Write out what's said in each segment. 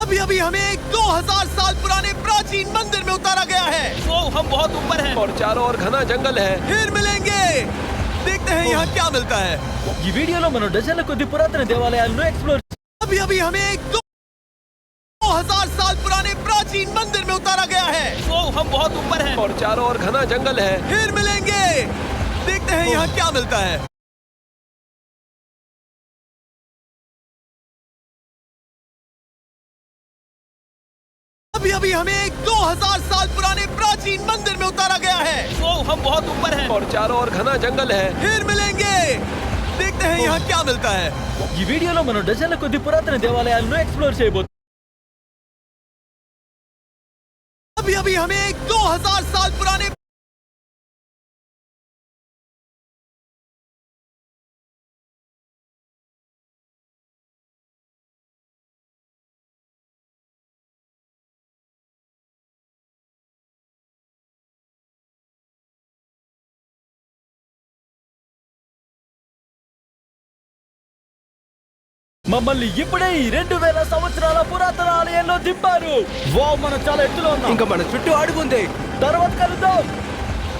अभी अभी हमें एक 2000 साल पुराने प्राचीन मंदिर में उतारा गया है। वो हम बहुत ऊपर हैं और चारों ओर घना जंगल है। फिर मिलेंगे। देखते हैं यहाँ क्या मिलता है। ఈ వీడియోలో మనం డజన్ల కొద్ది పురాతన దేవాలయాలను ఎక్స్ప్లోర్ अभी अभी हमें एक 2000 साल पुराने प्राचीन मंदिर में उतारा गया है। वो हम बहुत ऊपर हैं और चारों ओर घना जंगल है। फिर मिलेंगे। देखते हैं यहाँ क्या मिलता है। अभी अभी हमें एक 2000 साल पुराने प्राचीन मंदिर में उतारा गया है। वो हम बहुत ऊपर हैं और चारों ओर घना जंगल है। फिर मिलेंगे। देखते हैं यहाँ क्या मिलता है। ఈ వీడియోలో మనం డజన్ల కొద్ది పురాతన దేవాలయాలను ఎక్స్ప్లోర్ చేయబోతున్నాం अभी अभी हमें एक 2000 साल पुराने మమ్మల్ని ఇప్పుడే ఈ 2000 సంవత్సరాల పురాతన ఆలయంలో దింపారు. వావ్, మనం చాలా ఎత్తులో ఉన్నాం. ఇంకా మన చుట్టూ అడుగుంది. తర్వాత కలుద్దాం.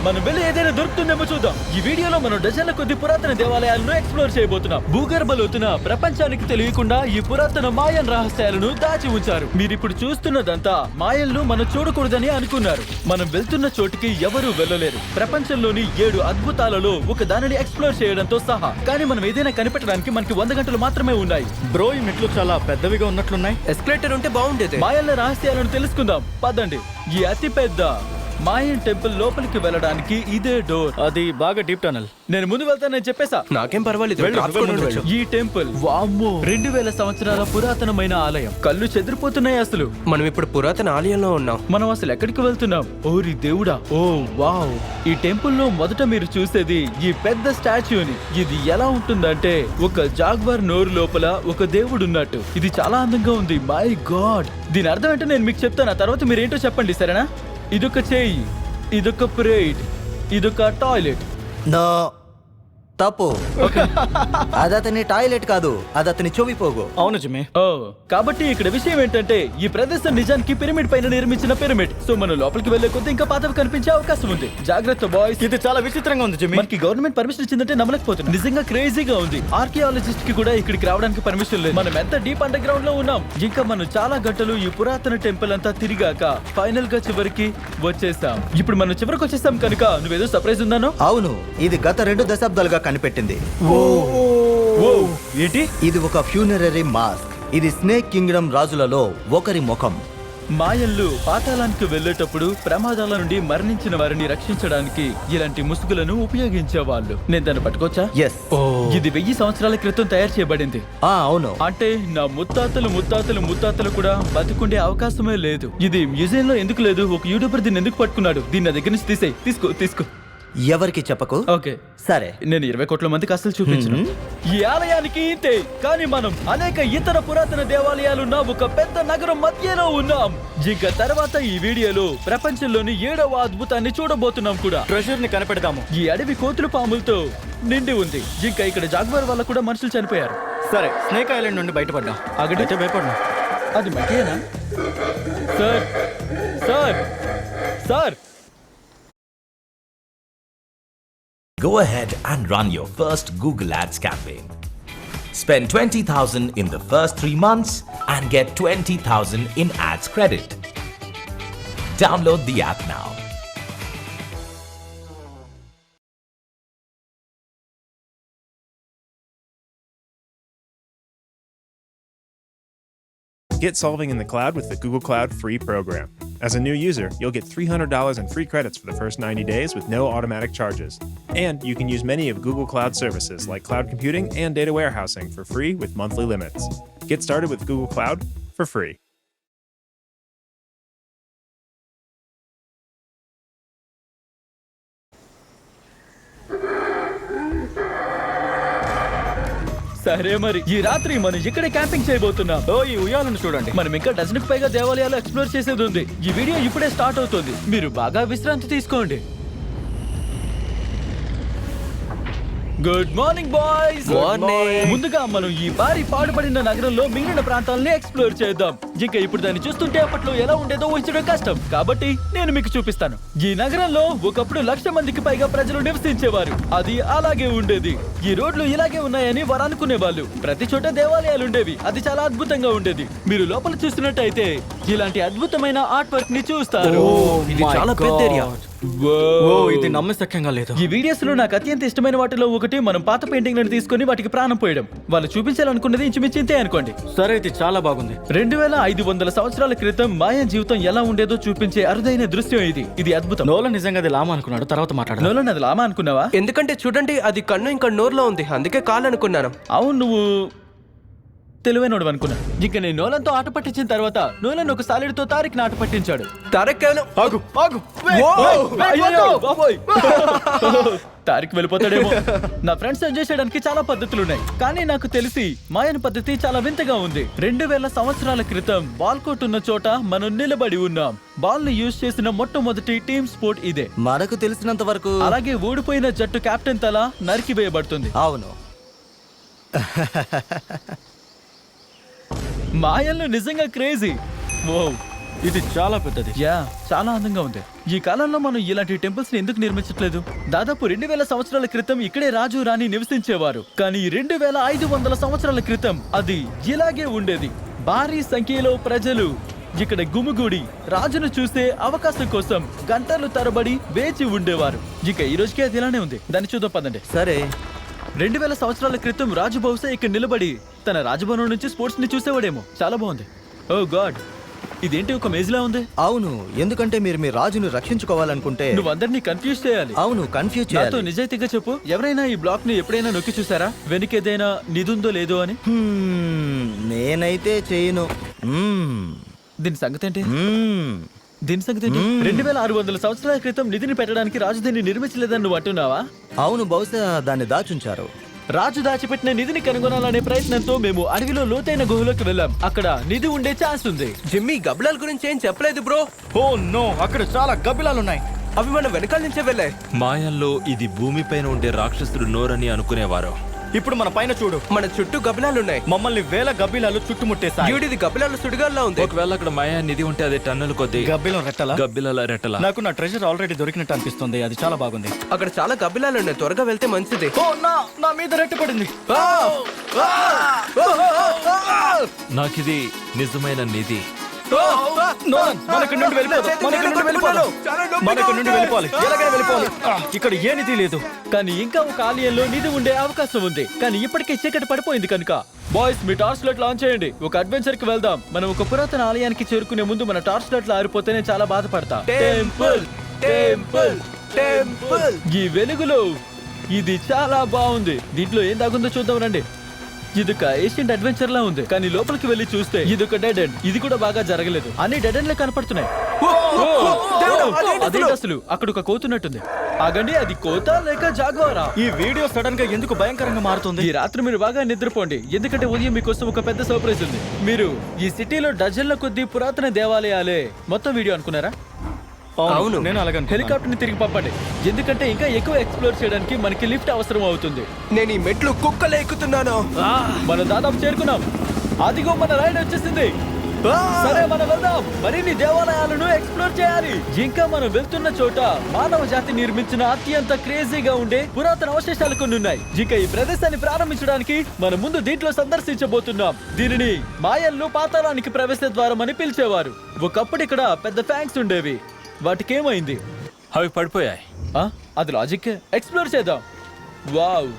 మనం వెళ్ళి ఏదైనా దొరుకుతుందేమో చూద్దాం. ఈ వీడియోలో మనం డజన్ల కొద్ది పురాతన దేవాలయాలను ఎక్స్ప్లోర్ చేయబోతున్నాం. భూగర్భ లోతున ప్రపంచానికి తెలియకుండా ఈ పురాతన మాయన్ రహస్యాలను దాచి ఉంచారు. మీరిప్పుడు చూస్తున్నదంతా మాయన్లు మనం చూడకూడదని అనుకున్నారు. మనం వెళ్తున్న చోటికి ఎవరూ వెళ్ళలేరు. ప్రపంచంలోని 7 అద్భుతాలలో ఒక దానిని ఎక్స్ప్లోర్ చేయడంతో సహా. కానీ మనం ఏదైనా కనిపెట్టడానికి మనకి 100 గంటలు మాత్రమే ఉన్నాయి. బ్రో, ఈ మెట్లు చాలా పెద్దవిగా ఉన్నట్లున్నాయి. ఎస్కలేటర్ ఉంటే బాగుండేది. మాయన్ల రహస్యాలను తెలుసుకుందాం పదండి. ఈ అతి పెద్ద మాయన్ టెంపుల్ లోపలికి వెళ్ళడానికి ఇదే డోర్. అది బాగా డీప్ టనల్. నేను ముందు వెళ్తానని చెప్పేసా. నాకేం పర్వాలేదు. వెళ్ళు, రాసుకొని వెళ్ళు. ఉండొచ్చు. ఈ టెంపుల్ వామ్మో 2000 సంవత్సరాల పురాతనమైన ఆలయం. కళ్ళు చెదిరిపోతున్నాయి అసలు. మనం ఇప్పుడు పురాతన ఆలయంలో ఉన్నాం. మనం అసలు ఎక్కడికి వెళ్తున్నాం? ఓరి దేవుడా, ఓ వావ్. ఈ టెంపుల్ లో మొదట మీరు చూసేది ఈ పెద్ద స్టాచ్యూని. ఇది ఎలా ఉంటుందంటే ఒక జాగ్వార్ నోరు లోపల ఒక దేవుడు ఉన్నట్టు. ఇది చాలా అందంగా ఉంది. My God. దీని అర్థం ఏంటో నేను మీకు చెప్తాను, ఆ తర్వాత మీరేంటో చెప్పండి, సరేనా? ఇదొక చేయి, ఇదొక ప్రేడ్, ఇదొక టాయిలెట్. నో, తప్పు. అది అతని టాయిలెట్ కాదు, అది అతని చెవిపోగు. అవును జిమ్మి. ఓ, కాబట్టి ఇక్కడ విషయం ఏంటంటే ఈ ప్రదేశం నిజానికి పిరమిడ్ పైన నిర్మించిన పిరమిడ్. సో మనం లోపలికి వెళ్లే కొద్దీ ఇంకా పాతవి కనిపించే అవకాశం ఉంది. జాగ్రత్త బాయ్స్. ఇది చాలా విచిత్రంగా ఉంది జిమ్మి. మనకి గవర్నమెంట్ పర్మిషన్ ఇచ్చిందంటే నమ్మలేకపోతున్నాం. నిజంగా క్రేజీగా ఉంది. ఆర్కియాలజిస్ట్ కి కూడా ఇక్కడికి రావడానికి పర్మిషన్ లేదు. మనం ఎంత డీప్ అండర్ గ్రౌండ్ లో ఉన్నాం. ఇంకా మనం చాలా గంటలు ఈ పురాతన టెంపుల్ అంతా తిరిగాక ఫైనల్ గా చివరికి వచ్చేసాం. ఇప్పుడు మనం చివరికి వచ్చేసాం కనుక నువ్వేదో సర్ప్రైజ్ ఉందానో. అవును, ఇది గత 2 దశాబ్దాలుగా కనిపెట్టింది. ఓ, ఏంటి? ఇది ఒక ఫ్యూనరరీ మాస్క్. ఇది స్నేక్ కింగ్డమ్ రాజులలో ఒకరి ముఖం. మాయన్లు పాతాళానికి వెళ్లేటప్పుడు ప్రమాదాల నుండి మరణించిన వారిని రక్షించడానికి ఇలాంటి ముసుగులను ఉపయోగించేవాళ్ళు. నేను దాన్ని పట్టుకోవచ్చా? ఎస్. ఇది 1000 సంవత్సరాల క్రితం తయారు చేయబడింది. అవును. అంటే నా ముత్తాతలు కూడా బతికుండే అవకాశమే లేదు. ఇది మ్యూజియం లో ఎందుకు లేదు? ఒక యూట్యూబర్ దీన్ని ఎందుకు పట్టుకున్నాడు? దీన్ని నా దగ్గర నుంచి తీసేయ్. తీసుకో. ఎవరికి చెప్పకు. ఓకే సరే. నేను 20 కోట్ల మందికి అసలు చూపించను. ఈ ఆలయానికి ఇంతే, కానీ మనం అనేక ఇతర పురాతన దేవాలయాలున్న ఒక పెద్ద నగరం మధ్యలో ఉన్నాం. ఇంకా తర్వాత ఈ వీడియోలో ప్రపంచంలోని 7వ అద్భుతాన్ని చూడబోతున్నాం కూడా. ట్రెజర్ ని కనిపెడదాము. ఈ అడవి కోతులు పాములతో నిండి ఉంది. ఇంకా ఇక్కడ జాగ్వార్ వల్ల కూడా మనుషులు చనిపోయారు. సరే, స్నేక్ ఐలాండ్ నుండి బయటపడ్డాం. అగడైతే భయపడ్డా. అది మకేనా? Sir Go ahead and run your first Google Ads campaign. Spend $20,000 in the first 3 months and get $20,000 in ads credit. Download the app now. Get solving in the cloud with the Google Cloud free program. As a new user, you'll get $300 in free credits for the first 90 days with no automatic charges. And you can use many of Google Cloud services like cloud computing and data warehousing for free with monthly limits. Get started with Google Cloud for free. సరే, మరి ఈ రాత్రి మనం ఇక్కడే camping చేయబోతున్నాం. ఈ ఉయ్యాలను చూడండి. మనం ఇంకా డజన్కు పైగా దేవాలయాలు ఎక్స్ప్లోర్ చేసేది ఉంది. ఈ వీడియో ఇప్పుడే స్టార్ట్ అవుతుంది. మీరు బాగా విశ్రాంతి తీసుకోండి. Good morning boys. Morning. ముందుగా మనం ఈ భారీ పాడుపడిన నగరంలో మిగిలిన ప్రాంతాలని ఎక్స్ప్లోర్ చేద్దాం. ఇంకా ఇప్పుడు దాన్ని చూస్తుంటే అప్పట్లో ఎలా ఉండేదో ఊహించడం కష్టం, కాబట్టి నేను మీకు చూపిస్తాను. ఈ నగరంలో ఒకప్పుడు 1,00,000 మందికి పైగా ప్రజలు నివసించేవారు. అది అలాగే ఉండేది. ఈ రోడ్లు ఇలాగే ఉన్నాయని వారు అనుకునేవాళ్ళు. ప్రతి చోట దేవాలయాలు ఉండేవి. అది చాలా అద్భుతంగా ఉండేది. మీరు లోపల చూస్తున్నట్టయితే ఇలాంటి అద్భుతమైన ఆర్ట్ వర్క్ ని చూస్తారు. ఇది చాలా పెద్ద ఏరియా. ఓ ఇది నమ్మశక్యంగా లేదు. ఈ వీడియోస్ లో నాకు అత్యంత ఇష్టమైన వాటిలో ఒకటి మనం పాత పెయింటింగ్లను తీసుకొని వాటికి ప్రాణం పోయడం. వాళ్ళు చూపించాలనుకున్నది ఇంచుమించు ఇంతే అనుకోండి. సరే ఇది చాలా బాగుంది. 2500 సంవత్సరాల క్రితం మాయన్ జీవితం ఎలా ఉండేదో చూపించే అరుదైన దృశ్యం ఇది. ఇది అద్భుతం. నోలన్ నిజంగా అది లామా అనుకున్నాడు, తర్వాత మాట్లాడాను. నోలన్ అది లామా అనుకున్నావా? ఎందుకంటే చూడండి, అది కన్ను ఇంకా నోరులో ఉంది, అందుకే కాలు అనుకున్నాను. అవును, నువ్వు తెలివైనోడు అనుకున్నా. ఇంకా నేను నోలన్తో ఆట పట్టించిన తర్వాత నోలన్ ఒక సాలిడ్తో తారిక్ ఆట పట్టించాడు. తారక్ కేవలం ఆగు ఆగు. అయ్యో, బాబోయ్. తారిక్ వెళ్ళిపోతాడేమో. నా ఫ్రెండ్స్ ఎంజాయ్ చేయడానికి చాలా పద్ధతులు ఉన్నాయి, కానీ నాకు తెలిసి మాయన్ పద్ధతి చాలా వింతగా ఉంది. 2000 సంవత్సరాల క్రితం బాల్ కోర్ట్ ఉన్న చోట మనం నిలబడి ఉన్నాం. బాల్ ని యూజ్ చేసిన మొట్టమొదటి టీమ్ స్పోర్ట్ ఇదే. మనకు తెలిసినంత వరకు అలాగే ఓడిపోయిన జట్టు కెప్టెన్ తల నరికివేయబడుతుంది. అవును. మాయన్లు నిజంగా క్రేజీ. ఓ, ఇది చాలా పెద్దది. యా, చాలా అందంగా ఉంది. ఈ కాలంలో మనం ఇలాంటి టెంపుల్స్ ని ఎందుకు నిర్మించట్లేదు? దాదాపు 2000 సంవత్సరాల క్రితం ఇక్కడే రాజు రాణి నివసించేవారు. కానీ 2500 సంవత్సరాల క్రితం అది ఇలాగే ఉండేది. భారీ సంఖ్యలో ప్రజలు ఇక్కడ గుమిగూడి రాజును చూసే అవకాశం కోసం గంటలు తరబడి వేచి ఉండేవారు. ఇక ఈ రోజుకి అది ఇలానే ఉంది. దాన్ని చూద్దాం పదండి. సరే, 2000 సంవత్సరాల క్రితం రాజు బహుశా ఇక్కడ నిలబడి తన రాజభవనం నుంచి స్పోర్ట్స్ ని చూసేవాడేమో. చాలా బాగుంది. ఓ గాడ్, ఇదేంటి ఒక మేజ్లా ఉంది? అవును, ఎందుకంటే మీరు మీ రాజును రక్షించుకోవాలనుకుంటే నువ్వు అందరినీ కన్ఫ్యూజ్ చేయాలి. అవును, కన్ఫ్యూజ్ నాతో చేయాలి. నిజాయితీగా చెప్పు, ఎవరైనా ఈ బ్లాక్ ని ఎప్పుడైనా నొక్కి చూసారా? వెనకేదైనా నిధుందో లేదో అని? నేనైతే చేయను. దీని సంగతి ఏంటి? మ్మ్. దీని సంగతి ఏంటి? 2600 సంవత్సరాల క్రితం నిధిని పెట్టడానికి రాజు దీన్ని నిర్మించలేదని నువ్వు అంటున్నావా? అవును, బహుశా దాన్ని దాచుంచారు. రాజు దాచిపెట్టిన నిధిని కనుగొనాలనే ప్రయత్నంతో మేము అడవిలో లోతైన గుహలోకి వెళ్ళాం. అక్కడ నిధి ఉండే ఛాన్స్ ఉంది. జిమ్మీ గబ్బలాల గురించి ఏం చెప్పలేదు బ్రో. ఓ నో, అక్కడ చాలా గబ్బిలాలు ఉన్నాయి. అవి మన వెనకాల నుంచే వెళ్ళాయి. మాయల్లో ఇది భూమిపైన ఉండే రాక్షసుడు నోరని అనుకునేవారు. ఇప్పుడు మన పైన చూడు, మన చుట్టూ గబ్బలాలు ఉన్నాయి. మమ్మల్ని వేల గబ్బిలాలు చుట్టుముట్టేశాయి. ఇది గబ్బలాల సుడిగాల్లా ఉంది. ఒకవేళ అక్కడ మాయా నిధి ఉంటే అది టన్నుల కొద్ది గబ్బిలం రెట్టలా? గబ్బిలాల రెట్టల. నాకు నా ట్రెజర్ ఆల్రెడీ దొరికినట్టు అనిపిస్తుంది. అది చాలా బాగుంది. అక్కడ చాలా గబ్బలాలు ఉన్నాయి, త్వరగా వెళ్తే మంచిది. ఓ నా మీద రెట్టు పడింది. నాకిది నిజమైన నిధి. నోలన్, మన ఇక్కడి నుండి వెళ్ళిపోదాం. మన ఇక్కడి నుండి వెళ్ళిపోదాం. మన ఇక్కడి నుండి వెళ్ళిపోవాలి. ఎలాగైనా వెళ్ళిపోవాలి. ఇక్కడ ఏ నిధి లేదు. కానీ ఇంకా ఒక ఆలయంలో నిధి ఉండే అవకాశం ఉంది. కానీ ఇప్పటికే చీకటి పడిపోయింది కనుక బాయ్స్ మీ టార్చ్ లైట్ లాంచ్ చేయండి. ఒక అడ్వెంచర్ కి వెళ్దాం. మనం ఒక పురాతన ఆలయానికి చేరుకునే ముందు మన టార్చ్ లైట్లు ఆరిపోతేనే చాలా బాధపడతా. Temple temple temple. ఈ వెలుగులో ఇది చాలా బాగుంది. దీంట్లో ఏం దాగుందో చూద్దాం రండి. ఇదొక ఏషియంట్ అడ్వెంచర్ లా ఉంది, కానీ లోపలికి వెళ్ళి చూస్తే ఇదొక డెడ్ ఎండ్. ఇది కూడా బాగా జరగలేదు. అన్ని డెడ్ ఎండ్లే కనపడుతున్నాయి. అదే అసలు అక్కడ ఒక కోతున్నట్టుంది. ఆగండి, అది కోత లేక జాగ్వారా? ఈ వీడియో సడన్ గా ఎందుకు భయంకరంగా మారుతుంది? ఈ రాత్రి మీరు బాగా నిద్రపోండి, ఎందుకంటే ఉదయం మీకోసం ఒక పెద్ద సర్ప్రైజ్ ఉంది. మీరు ఈ సిటీలో డజన్ల కొద్ది పురాతన దేవాలయాలే మొత్తం వీడియో అనుకున్నారా? అవును, నేను అలాగే హెలికాప్టర్ ని తిరిగి పంపండి, ఎందుకంటే ఇంకా ఎక్కువ ఎక్స్ప్లోర్ చేయడానికి మనకి లిఫ్ట్ అవసరం అవుతుంది. నేను ఈ మెట్లు కుక్కలు ఎక్కుతున్నాను. మనం దాదాపు చేరుకున్నాం. అదిగో మన రైడ్ వచ్చేసింది. సరే, మనం వెళ్దాం. మరిన్ని దేవాలయాలను ఎక్స్ప్లోర్ చేయాలి. ఇంకా మనం వెళ్తున్న చోట మానవ జాతి నిర్మించిన అత్యంత క్రేజీగా ఉండే పురాతన అవశేషాలు కొన్ని ఉన్నాయి. ఇంకా ఈ ప్రదేశాన్ని ప్రారంభించడానికి మనం ముందు దీంట్లో సందర్శించబోతున్నాం. దీనిని మాయన్లు పాతాళానికి ప్రవేశ ద్వారం అని పిలిచేవారు. ఒకప్పుడు ఇక్కడ పెద్ద ఫ్యాంక్స్ ఉండేవి. వాటికేమైంది? అవి పడిపోయాయి. అది లాజిక్. ఎక్స్ప్లోర్ చేద్దాం. వావ్,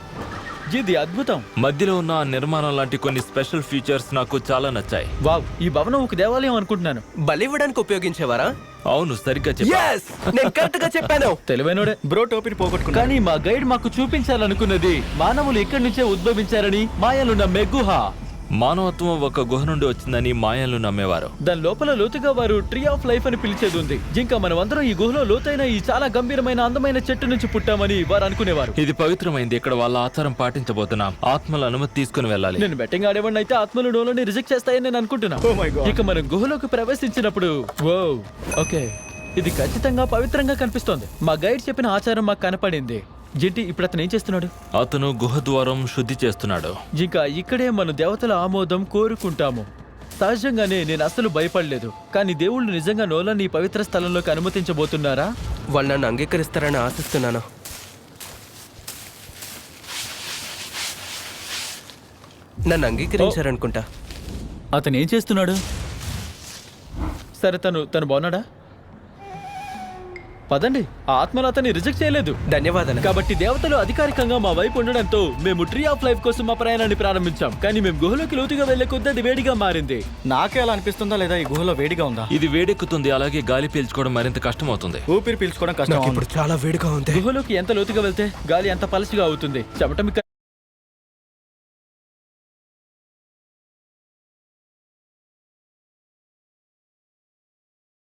ఇది అద్భుతం. మధ్యలో ఉన్న ఆ నిర్మాణం లాంటి కొన్ని స్పెషల్ ఫీచర్స్ నాకు చాలా నచ్చాయి. వావ్, ఈ భవనం ఒక దేవాలయం అనుకుంటున్నాను. బలివ్వడానికి ఉపయోగించేవారా? అవును, సరిగ్గా చెప్పావు. నేను కరెక్ట్ గా చెప్పాను. తెలివైనోడే. బ్రో టోపీని పోగొట్టుకున్నా. కానీ మా గైడ్ మాకు చూపించాలనుకున్నది మానవులు ఇక్కడి నుంచే ఉద్భవించారని మాయలు నమ్మే గుహ. మానవత్వం ఒక గుహ నుండి వచ్చిందని మాయలు నమ్మేవారు. దాని లోపల లోతుగా వారు ట్రీ ఆఫ్ లైఫ్ అని పిలిచేది ఉంది. ఇంకా మనం అందరం ఈ గుహలో లోతైన ఈ చాలా గంభీరమైన అందమైన చెట్టు నుంచి పుట్టామని వారు అనుకునేవారు. ఇది పవిత్రమైంది. ఇక్కడ వాళ్ళ ఆచారం పాటించబోతున్నాం. ఆత్మల అనుమతి తీసుకుని వెళ్ళాలి. నేను బెట్టింగ్ ఆడేవాడిని అయితే ఆత్మలు నోలని రిజెక్ట్ చేస్తాయని నేను అనుకుంటున్నా. Oh my God. ఇక మనం గుహలోకి ప్రవేశించినప్పుడు ఓకే, ఇది ఖచ్చితంగా పవిత్రంగా కనిపిస్తోంది. మా గైడ్ చెప్పిన ఆచారం మాకు కనపడింది. జెంటి ఇప్పుడు అతను ఏం చేస్తున్నాడు? అతను గుహ ద్వారం శుద్ధి చేస్తున్నాడు. ఇంకా ఇక్కడే మన దేవతల ఆమోదం కోరుకుంటాము. సహజంగానే నేను అస్సలు భయపడలేదు, కానీ దేవుళ్ళు నిజంగా నోలాన్ని ఈ పవిత్ర స్థలంలోకి అనుమతించబోతున్నారా? వాళ్ళు నన్ను అంగీకరిస్తారని ఆశిస్తున్నాను. నన్ను అంగీకరించారనుకుంటా. అతను ఏం చేస్తున్నాడు? సరే, తను బాగున్నాడా? పదండి, ఆ ఆత్మలు అతన్ని రిజెక్ట్ చేయలేదు. ధన్యవాదాలు. కాబట్టి దేవతలు అధికారికంగా మా వైపు ఉండడంతో మేము ట్రీ ఆఫ్ లైఫ్ కోసం మా ప్రయాణాన్ని ప్రారంభించాం. కానీ మేము గుహలోకి లోతుగా వెళ్లే కొద్దీ అది వేడిగా మారింది. నాకే అలా అనిపిస్తుందా లేదా ఈ గుహలో వేడిగా ఉందా? ఇది వేడెక్కుతుంది, అలాగే గాలి పీల్చుకోవడం మరింత కష్టమవుతుంది. ఊపిరి పీల్చుకోవడం కష్టం. ఇప్పుడు చాలా వేడిగా ఉంది. గుహలోకి ఎంత లోతుగా వెళ్తే గాలి అంత పలచగా అవుతుంది. చెమట